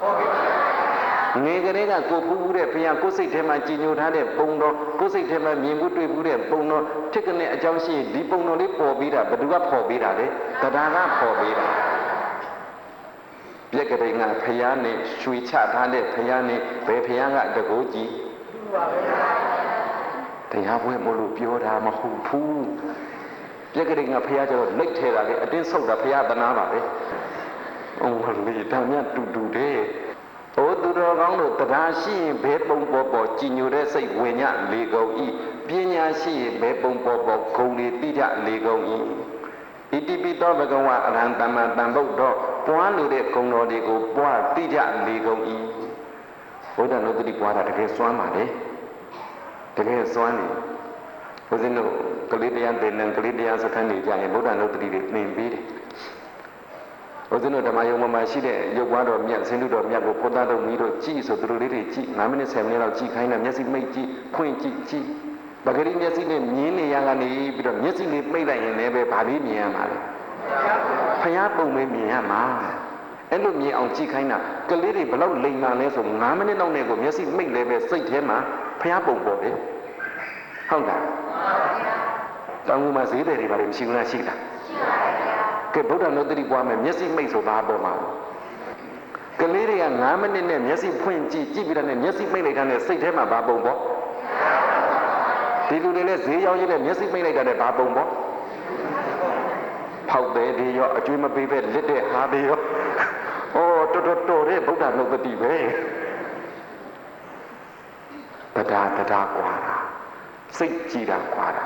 Speaker 1: ဖော်ပေးပါငယ်ကလေးကကိုပူးတဲ့ဘုရားကိုယ်စိတ်ထဲမှာကြည်ညိုထားတဲ့ပုံတော်ကိုယ်စိတ်ထဲမှာမြင်မှုတွေ့မှုတဲ့ပုံတော်ထစ်ကနေအကြောင်းရှိဒီပုံတော်လေးပေါ်ပြီးတာဘယ်သူကပေါ်ပြီးတာလဲတရားကပေါ်ပြီးတာပြက်ကလေးကဘုရားနဲ့ရွှေချထားတဲ့ဘုရားနဲ့ဘယ်ဘုရားကတကိုးကြည့်တရားပွဲမလို့ပြောတာမဟုတ်ဘူးပြက်ကလေးကဘုရားကျတော့လက်ထဲတာလေအတင်းဆုပ်တာဘုရားသနာပါပဲဟုတ်လေဒါမြတ်တူတယ်သူတော်ကောင်းတို့တ တရားရှိရင်ဘယ်ပုံပေါ်ပေါ်ကြည်ညိုတဲ့စိတ်ဝင်ညလေကုန်ဤပညာရှိရင်ဘယ်ပုံပေါ်ပေါ်ဂုံတွေတိကြလေကုန်ဤဣတိပိသောဘဂဝါအရဟံတမ္မာတန်ဗုဒ္ဓပွားလို့တဲ့ဂုံတော်တွေကိုပွားတိကြလေကုန်ဤဘုရားနုတ္တိပွားတာတကယ်စွမ်းပါလေတကယ်စွမ်းနေဘုရားတို့ကလေးတရားသင်တယ်ကလေးတရားစခန်းနေကြရင်ဘုရားနုတ္တိတွေသင်ပေးတယ်ဘုရားတို့ဓမ္မယုံမှာရှိတဲ့ရုပ်ပွားတော်မြတ်ဆင်းတုတော်မြတ်ကိုဘုရားတို့မိတို့ကြည့်ဆိုသူတို့လေးတွေကြည့်9မိနစ်10မိနစ်လောက်ကြည့်ခိုင်းတယ်မျက်စိမိတ်ကြည့်ဖွင့်ကြည့်ကြည့်ပဂရိမျက်စိနဲ့မြင်နေရကနေပြီးတော့မျက်စိလေးပိတ်လိုက်ရင်လည်းပဲဗာလေးမြင်ရမှာလေဖျားပုံပဲမြင်ရမှာအဲ့လိုမြင်အောင်ကြည့်ခိုင်းတာကလေးတွေဘလောက်လိမ်မာလဲဆို9မိနစ်လောက်နဲ့ကိုမျက်စိမိတ်လည်းပဲစိတ်ထဲမှာဖျားပုံပေါ်ပဲဟုတ်လားတောင်ကူမှာဈေးတယ်တွေဘာတွေမရှိဘူးလားရှိတာရှိပါရဲ့ဗျာကဲဗုဒ္ဓနုတ္တိပွားမယ်မျက်စိမိတ်ဆိုတာပေါ်မှာကလေးတွေက9မိနစ်နဲ့မျက်စိဖွင့်ကြည့်ပြီးတော့မျက်စိမိတ်လိုက်တာနဲ့စိတ်ထဲမှာဘာပုံပေါ်ဒီလူတွေလည်းဈေးရောက်ရတဲ့မျက်စိမိတ်လိုက်တာနဲ့ဘာပုံပေါ်ဖောက်တယ်တွေရောအကျွေးမပေးပဲလစ်တဲ့ဟာတွေရောဩတော်တဲ့ဗုဒ္ဓနုတ္တိပဲတရားကွာတာစိတ်ကြည်တာကွာတာ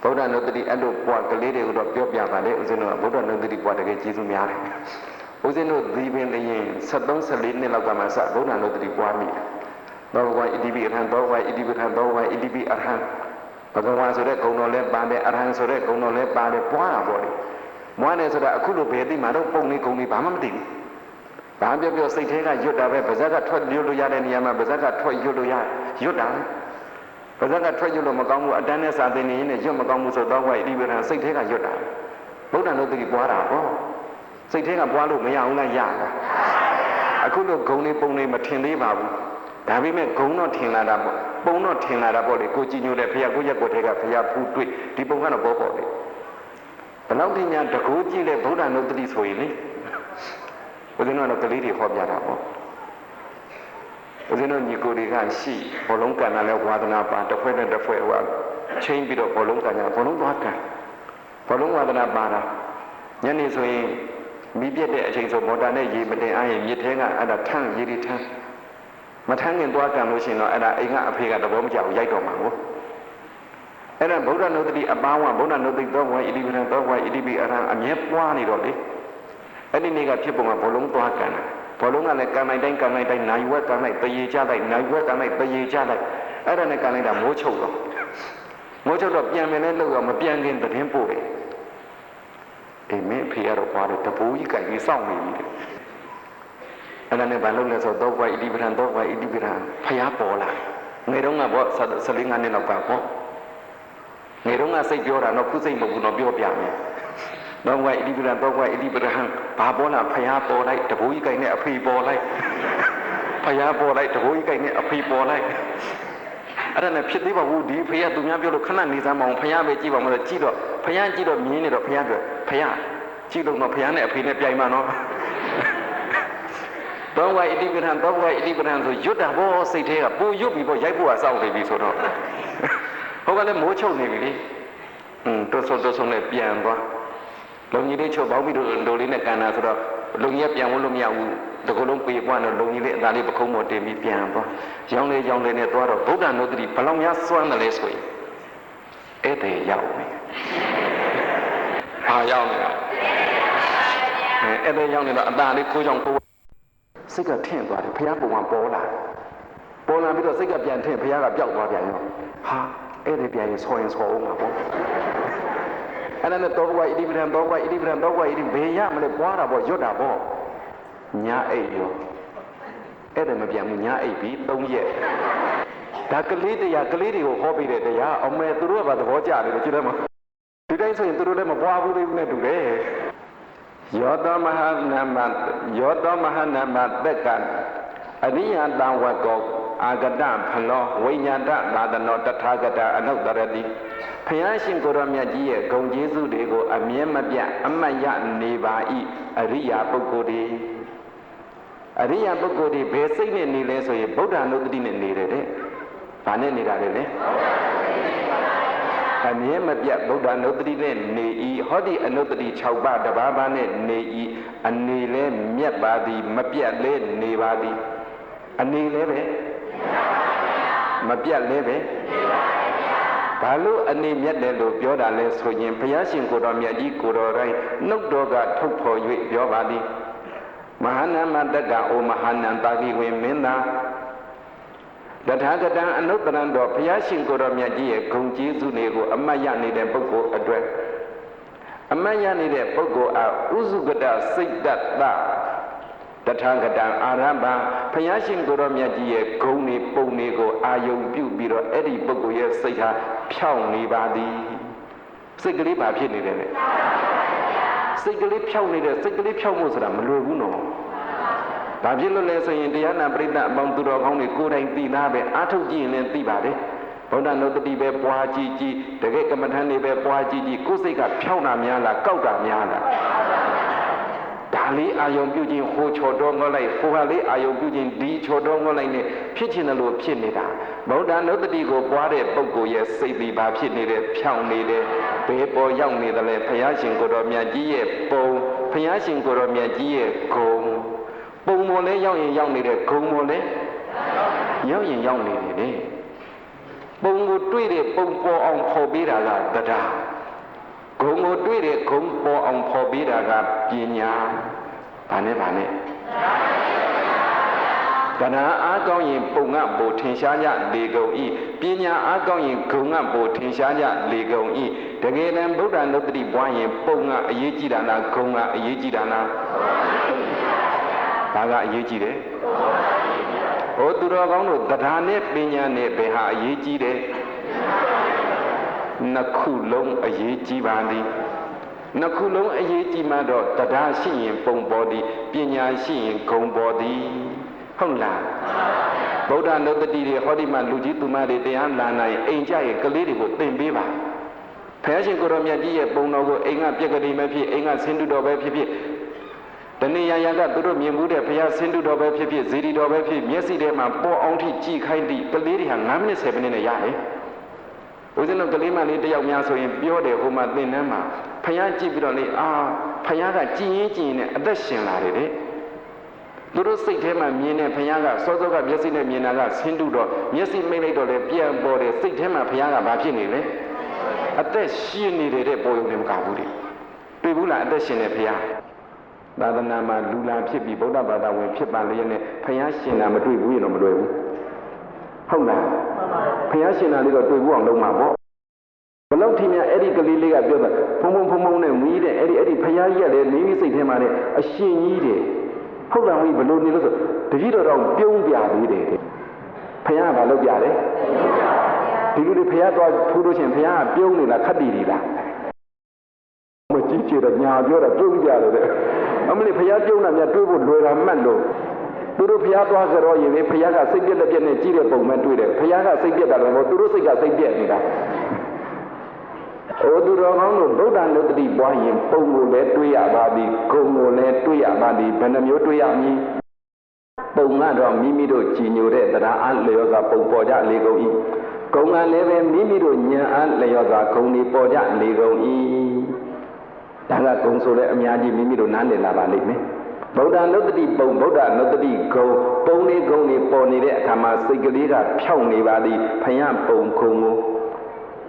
Speaker 1: ဗုဒ္ဓနုတ္တိအဲ့လိုပွားကလေးတွေကိုတော့ပြောပြပါလေဦးဇင်းတို့ကဗုဒ္ဓနုတ္တိပွားတကယ်ကျေးဇူးများတယ်ဦးဇင်းတို့ဒီပင်တရင်73-14နှစ်လောက်ကမှစဗုဒ္ဓနုတ္တိပွားမိတယ်သောဘဝဣတိပိအရဟံသောဘဝဣတိပိထံသောဘဝဣတိပိအရဟံဘဂဝါဆိုတဲ့ဂုဏ်တော်လည်းပါတယ်အရဟံဆိုတဲ့ဂုဏ်တော်လည်းပါတယ်ပွားတာပေါ့လေမွားတယ်ဆိုတာအခုလိုဘယ်သိမှတော့ပုံလေးဂုဏ်လေးဘာမှမသိဘူးဘာပြောစိတ်ထဲကရွတ်တာပဲပါဇက်ကထွက်ရွတ်လို့ရတဲ့နေရာမှာပါဇက်ကထွက်ရွတ်လို့ရရွတ်တာပါဇက်ကထွက်ရွတ်လို့မကောင်းဘူးအတန်းနဲ့စာသင်နေရင်ရွတ်မကောင်းဘူးဆိုတော့ဝိုက်ဣတိပိထံစိတ်ထဲကရွတ်တာဗုဒ္ဓနုတ္တိပွားတာပေါ့စိတ်ထဲကပွားလို့မရဘူးလားရတာအခုလိုဂုဏ်လေးပုံလေးမထင်သေးပါဘူးဒါပေမဲ့ဂုံတော့ထင်လာတာပေါ့ပုံတော့ထင်လာတာပေါ့လေကိုကြည်ညိုတဲ့ဖရာကိုရက်ကိုထဲကဖရာဖူးတွေ့ဒီပုံကတော့ပေါ့လေဘယ်လောက်တင်ညာတကူကြည့်တဲ့ဗုဒ္ဓနုတ္တိဆိုရင်လေဘုရားတော်ကလေးတွေဟောပြတာပေါ့ဘုရားတော်ညီကိုတွေကရှိဘောလုံးကန်တာလဲဝါဒနာပါတစ်ဖွဲ့နဲ့တစ်ဖွဲ့ဟိုချင်းပြီးတော့ဘောလုံးကန်ကြဘောလုံးသွားကန်ဘောလုံးဝါဒနာပါတာညနေဆိုရင်မိပြက်တဲ့အချိန်ဆိုမော်တာနဲ့ရေမတင်အားရင်မြစ်ထဲကအဲ့ဒါထန်းရေတွေထန်းမထမ်းခင်သွားကံလို့ရှိရင်တော့အဲ့ဒါအိမ်ကအဖေကသဘောမကျဘူးရိုက်တော်မှာကိုအဲ့ဒါဗုဒ္ဓနုတ္တိအပါဝဗုဒ္ဓနုတ္တိသောဘဝဣတိပိထံသောဘဝဣတိပိအရဟံအမြဲပွားနေတော့လေအဲ့ဒီနေ့ကဖြစ်ပုံကဘောလုံးသွားကံတယ်ဘောလုံးကလည်းကံလိုက်တိုင်းနိုင်ဝက်ကံလိုက်တရေချလိုက်နိုင်ဝက်ကံလိုက်တရေချလိုက်အဲ့ဒါနဲ့ကံလိုက်တာမိုးချုပ်တော့ပြန်မယ်လဲလို့တော့မပြန်ခင်သတင်းပို့တယ်အိမ်မင်းဖေရတော့ပွားတယ်တပူကြီးကြိုက်ပြီးစောင့်နေပြီအဲ့ဒါနဲ့ဘာလုပ်လဲဆိုတော့သောဘဣတိပရံသောဘဣတိပရံဖျားပေါ်လာငယ်တော့ကပေါ့14-15နှစ်လောက်ကပေါ့ငယ်တော့ကစိတ်ပြောတာတော့ခုစိတ်မဟုတ်ဘူးတော့ပြောပြမယ်သောဘဣတိပရံသောဘဣတိပရံဘာပေါ်လာဖျားပေါ်လိုက်တဘိုးကြီးကိုင်နဲ့အဖေပေါ်လိုက်ဖျားပေါ်လိုက်တဘိုးကြီးကိုင်နဲ့အဖေပေါ်လိုက်အဲ့ဒါနဲ့ဖြစ်သေးပါဘူးဒီဖျားသူများပြောလို့ခဏနေစမ်းမအောင်ဖျားပဲကြည့်ပါမလို့ကြည့်တော့ဖျားကြည့်တော့မြင်နေတော့ဖျားပြောဖျားကြည့်လို့တော့ဖျားနဲ့အဖေနဲ့ပြိုင်မှာနော်သောဘဣတိပရံသောဘဣတိပရံဆိုရွတ်တာဘောစိတ်ထဲကပူရွတ်ပြီးပေါ့ရိုက်ဖို့ကစောင့်နေပြီဆိုတော့ဟိုကလည်းမိုးချုပ်နေပြီလေတော်ဆုံနဲ့ပြန်သွားလုံကြီးလေးချုပ်ပေါင်းပြီးတော့လေးနဲ့ကန်တာဆိုတော့လုံကြီးပြန်ဝင်လို့မရဘူးတကူလုံးပေပွားတော့လုံကြီးလေးအသာလေးပခုံးပေါ်တင်ပြီးပြန်သွားရောင်းလေးနဲ့သွားတော့ဗုဒ္ဓနုတ္တိဘလောက်များစွမ်းတယ်လဲဆိုရင်အဲ့တဲ့ရောက်ပြီဟာရောက်နေတာအဲ့တဲ့ရောက်နေတော့အသာလေးခိုးကြောင်ခိုးစိတ်ကထင့်သွားတယ်ဘုရားပုံမှာပေါ်လာပြီးတော့စိတ်ကပြန်ထင့်ဘုရားကပျောက်သွားပြန်ရောဟာအဲ့ဒီပြန်ရင်ဆောရင်ဆောအောင်မှာပေါ့အဲ့ဒါနဲ့တောဘဝဣတိပရံတောဘဝဣတိပရံတောဘဝဣတိဘေရမလဲပွားတာပေါ့ရွတ်တာပေါ့ညာအိတ်ရောအဲ့ဒါမပြန်ဘူးညာအိတ်ပြီး3ရက်ဒါကလေးတွေကိုဟောပေးတဲ့တရားအမေသူတို့ကဘာသဘောကျတယ်လို့ကြည့်တယ်မဒီတိုင်းဆိုရင်သူတို့လည်းမပွားဘူးသေးဘူးနဲ့တူတယ်ယောသောမဟာနမတက္ကအရိယတံဝတ်ကောအာဂတဖလောဝိညာဏသာသနောတထာဂတအနုတ္တရတိဘုရားရှင်ကိုရောမြတ်ကြီးရဲ့ဂုဏ်ကျေးဇူးတွေကိုအမြဲမပြတ်အမှတ်ရနေပါ၏အရိယာပုဂ္ဂိုလ်တွေဘယ်စိတ်နဲ့နေလဲဆိုရင်ဗုဒ္ဓနုတ္တိနဲ့နေတယ်တဲ့။ဘာနဲ့နေတာလဲလဲ။အမြဲမပြတ်ဗုဒ္ဓနုတ္တိနဲ့နေ၏ဟောဒီအနုတ္တိ6ပါးတပါးပါးနဲ့နေ၏အနေလဲမြတ်ပါသည်မပြတ်လဲနေပါသည် အနေလည်းပဲမပြတ်လည်းပဲဘာလို့အနေမြတ်တယ်လို့ပြောတာလဲဆိုရင်ဘုရားရှင်ကိုတော်မြတ်ကြီးကိုတော်တိုင်းနှုတ်တော်ကထုတ်ဖော်၍ပြောပါသည်မဟာနာမတက္ကအိုမဟာနံပါဠိဝင်မင်းသားတထာဂတံအနုတ္တရံတော်ဘုရားရှင်ကိုတော်မြတ်ကြီးရဲ့ဂုဏ်ကျေးဇူးတွေကိုအမတ်ရနေတဲ့ပုဂ္ဂိုလ်အတွက်အမတ်ရနေတဲ့ပုဂ္ဂိုလ်အားဥစုကတစိတ်တတ္တတထာဂတံအာရမ္ဗဘုရားရှင်ကိုတော်မြတ်ကြီးရဲ့ဂုဏ်တွေပုံတွေကိုအာယုံပြုပြီးတော့အဲ့ဒီပုဂ္ဂိုလ်ရဲ့စိတ်ဟာဖြောင့်နေပါသည်စိတ်ကလေးဘာဖြစ်နေတယ်လဲစိတ်ကလေးဖြောင့်နေတဲ့စိတ်ကလေးဖြောင့်ဖို့ဆိုတာမလွယ်ဘူးနော်ဘာဖြစ်လို့လဲဆိုရင်တရားနာပရိသတ်အပေါင်းသူတော်ကောင်းတွေကိုယ်တိုင်သိသားပဲအားထုတ်ကြည့်ရင်လည်းသိပါတယ်ဗုဒ္ဓနုတ္တိပဲပွားကြည့်ကြည့်တကယ်ကမ္မထန်တွေပဲပွားကြည့်ကြည့်ကိုယ်စိတ်ကဖြောင့်တာများလားကောက်တာများလားဒါလေးအာယုံပြုခြင်းဟိုချော်တော်ငေါလိုက်ဟိုဟာလေးအာယုံပြုခြင်းဒီချော်တော်ငေါလိုက်နဲ့ဖြစ်ချင်တယ်လို့ဖြစ်နေတာဗုဒ္ဓနုတ္တိကိုပွားတဲ့ပုဂ္ဂိုလ်ရဲ့စိတ်ပြီးဘာဖြစ်နေတယ်ဖြောင့်နေတယ်ဘယ်ပေါ်ရောက်နေတယ်လဲဘုရားရှင်ကိုတော်မြတ်ကြီးရဲ့ပုံဘုရားရှင်ကိုတော်မြတ်ကြီးရဲ့ဂုဏ်ပုံပေါ်လဲရောက်ရင်ရောက်နေတဲ့ဂုံပေါ်လဲရောက်ရင်ရောက်နေတယ်လေပုံကိုတွေ့တဲ့ပုံပေါ်အောင်ဖော်ပေးတာကတရားဂုံကိုတွေ့တဲ့ဂုံပေါ်အောင်ဖော်ပေးတာကပညာဘာနဲ့တရားအားကောင်းရင်ပုံကပိုထင်ရှားကြလေကုန်ဤပညာအားကောင်းရင်ဂုံကပိုထင်ရှားကြလေကုန်ဤတကယ်တမ်းဗုဒ္ဓနုတ္တိပွားရင်ပုံကအရေးကြီးတာလားဂုံကအရေးကြီးတာလားဘာကအရေးကြီးတယ်ဟိုသူတော်ကောင်းတို့တရားနဲ့ပညာနဲ့ဘယ်ဟာအရေးကြီးတယ်နှစ်ခုလုံးအရေးကြီးပါသည်နှစ်ခုလုံးအရေးကြီးမှတော့တရားရှိရင်ပုံပေါ်သည်ပညာရှိရင်ဂုဏ်ပေါ်သည်ဟုတ်လားဗုဒ္ဓနုတ္တိတွေဟောဒီမှာလူကြီးသူမတွေတရားလာနိုင်အိမ်ကြရဲ့ကလေးတွေကိုသင်ပေးပါဘုရားရှင်ကိုရောမြတ်ကြီးရဲ့ပုံတော်ကိုအိမ်ကပြက်ကလေးပဲဖြစ်အိမ်ကဆင်းတုတော်ပဲဖြစ်ဖြစ်တဏှာရာကသူတို့မြင်မှုတဲ့ဘုရားဆင်းတုတော်ပဲဖြစ်ဖြစ်ဇေဒီတော်ပဲဖြစ်မျက်စိထဲမှာပေါ်အောင်ထိကြည်ခိုင်းသည့်ကလေးတွေဟာ9မိနစ်10မိနစ်နဲ့ရတယ်။ဦးဇင်းတို့ကလေးမလေးတယောက်များဆိုရင်ပြောတယ်ဟိုမှာသင်တန်းမှာဘုရားကြည့်ပြီးတော့လေဘုရားကကြည်ရင်ကြည်ရင်အသက်ရှင်လာတယ်တဲ့။သူတို့စိတ်ထဲမှာမြင်တဲ့ဘုရားကစောစောကမျက်စိနဲ့မြင်တာကဆင်းတုတော်မျက်စိမိတ်လိုက်တော့လေပြန်ပေါ်တယ်စိတ်ထဲမှာဘုရားကဘာဖြစ်နေလဲ။အသက်ရှင်နေတဲ့ပေါ်ရုံနဲ့မကဘူးလေ။တွေ့ဘူးလားအသက်ရှင်တဲ့ဘုရားသာသနာမှာလူလာဖြစ်ပြီးဗုဒ္ဓဘာသာဝင်ဖြစ်ပါလေနဲ့ဘုရားရှင်တာမတွေ့ဘူးရင်တော့မတွေ့ဘူးဟုတ်လားဘုရားရှင်တာလေးတော့တွေ့ဘူးအောင်လုပ်မှာပေါ့ဘလို့ထင်များအဲ့ဒီကလေးလေးကပြောတာဖုံဖုံနဲ့မီးတဲ့အဲ့ဒီဘုရားကြီးကလည်းမိမိစိတ်ထဲမှာလည်းအရှင်ကြီးတယ်ဟုတ်လားမင်းဘလို့နေလို့ဆိုတတိတော်တော့ပြုံးပြသေးတယ်ဘုရားကဘာလုပ်ပြလဲဒီလူတွေဘုရားသွားထူးလို့ရှင်ဘုရားကပြုံးနေလားခတ်တီတွေလားမကြည့်ကြတော့ညာပြောတာပြုံးပြတယ်တဲ့အမလေးဘုရားပြုံးတာများတွေးဖို့လွယ်တာမှတ်လို့သူတို့ဘုရားသွားကြတော့ရင်ဘုရားကစိတ်ပြက်လက်ပြက်နဲ့ကြည့်တဲ့ပုံမှန်တွေ့တယ်ဘုရားကစိတ်ပြက်တာတော့သူတို့စိတ်ကစိတ်ပြက်နေတာဟိုသူတော်ကောင်းတို့ဗုဒ္ဓနုတ္တိပွားရင်ပုံကိုလည်းတွေးရပါသည်ဂုဏ်ကိုလည်းတွေးရပါသည်ဘယ်နှမျိုးတွေးရမည်ပုံကတော့မိမိတို့ကြည်ညိုတဲ့တရားအားလျော်စွာပုံပေါ်ကြလေကုန်၏ဂုဏ်ကလည်းပဲမိမိတို့ဉာဏ်အားလျော်စွာဂုဏ်တွေပေါ်ကြလေကုန်၏ဒါကဂုံဆိုတဲ့အများကြီးမိမိတို့နားလည်လာပါလိမ့်မယ်ဗုဒ္ဓနုတ္တိပုံဗုဒ္ဓနုတ္တိဂုံပုံလေးဂုံလေးပေါ်နေတဲ့အခါမှာစိတ်ကလေးကဖြောင့်နေပါသည်ဖယားပုံခုံကို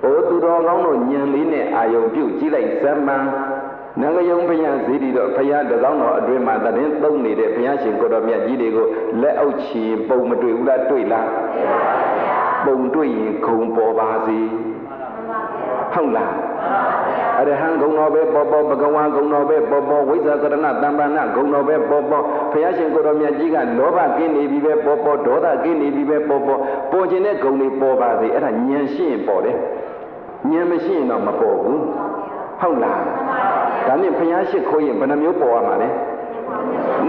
Speaker 1: အိုသူတော်ကောင်းတို့ညံလေးနဲ့အာယုံပြုတ်ကြည့်လိုက်ဇမံနဂယုံဘုရားဇီတိတော်ဘုရားတစောင်းတော်အတွင်းမှာတည်သုံးနေတဲ့ဘုရားရှင်ကိုတော်မြတ်ကြီးတွေကိုလက်အောက်ချီပုံမတွေ့ဘူးလားတွေ့လားပုံတွေ့ရင်ဂုံပေါ်ပါစေဟုတ်လားအရဟံဂုဏ်တော်ပဲပေါ်ပေါ်ဘဂဝါဂုဏ်တော်ပဲပေါ်ပေါ်ဝိဇ္ဇာသရဏတမ္ပန္နဂုဏ်တော်ပဲပေါ်ပေါ်ဘုရားရှင်ကိုတော်မြတ်ကြီးကလောဘကင်းနေပြီပဲပေါ်ပေါ်ဒေါသကင်းနေပြီပဲပေါ်ပေါ်ပေါ်ခြင်းတဲ့ဂုဏ်တွေပေါ်ပါစေအဲ့ဒါဉာဏ်ရှိရင်ပေါ်တယ်ဉာဏ်မရှိရင်တော့မပေါ်ဘူးဟုတ်လားဒါနဲ့ဘုရားရှိခိုးရင်ဘယ်နှမျိုးပေါ်ရမှာလဲ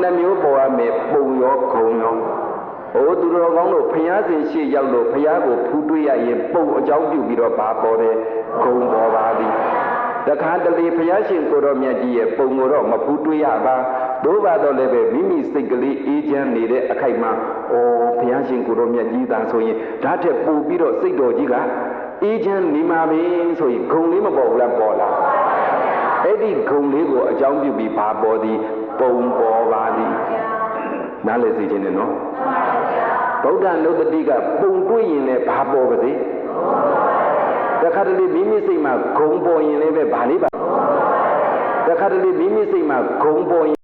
Speaker 1: နှစ်မျိုးပေါ်ရမယ်ပုံရောဂုဏ်ရောအိုသူတော်ကောင်းတို့ဘုရားရှင်ရှိရောက်လို့ဘုရားကိုဖူးတွေ့ရရင်ပုံအကြောင်းပြုပြီးတော့ဘာပေါ်တယ်ဂုဏ်ပေါ်ပါသည်တခါတလေဘုရားရှင်ကိုတော်မြတ်ကြီးရဲ့ပုံကိုတော့မဖူးတွေ့ရပါတို့ပါတော့လည်းပဲမိမိစိတ်ကလေးအေးချမ်းနေတဲ့အခိုက်မှာဩဘုရားရှင်ကိုတော်မြတ်ကြီးသာဆိုရင်ဓာတ်ထက်ပိုပြီးတော့စိတ်တော်ကြီးကအေးချမ်းနေမှာပဲဆိုရင်ဂုဏ်လေးမပေါ်ဘူးလားပေါ်လာအဲ့ဒီဂုဏ်လေးကိုအကြောင်းပြုပြီးဘာပေါ်သည်ပုံပေါ်ပါသည် နားလည်စေခြင်းနဲ့နော်ဗုဒ္ဓနုတ္တိကပုံတွေးရင်လည်းဘာပေါ်ပါစေတခါတလေမိမိစိတ်မှာဂုံပေါ်ရင်လည်းပဲဘာလေးပါတခါတလေမိမိစိတ်မှာဂုံပေါ်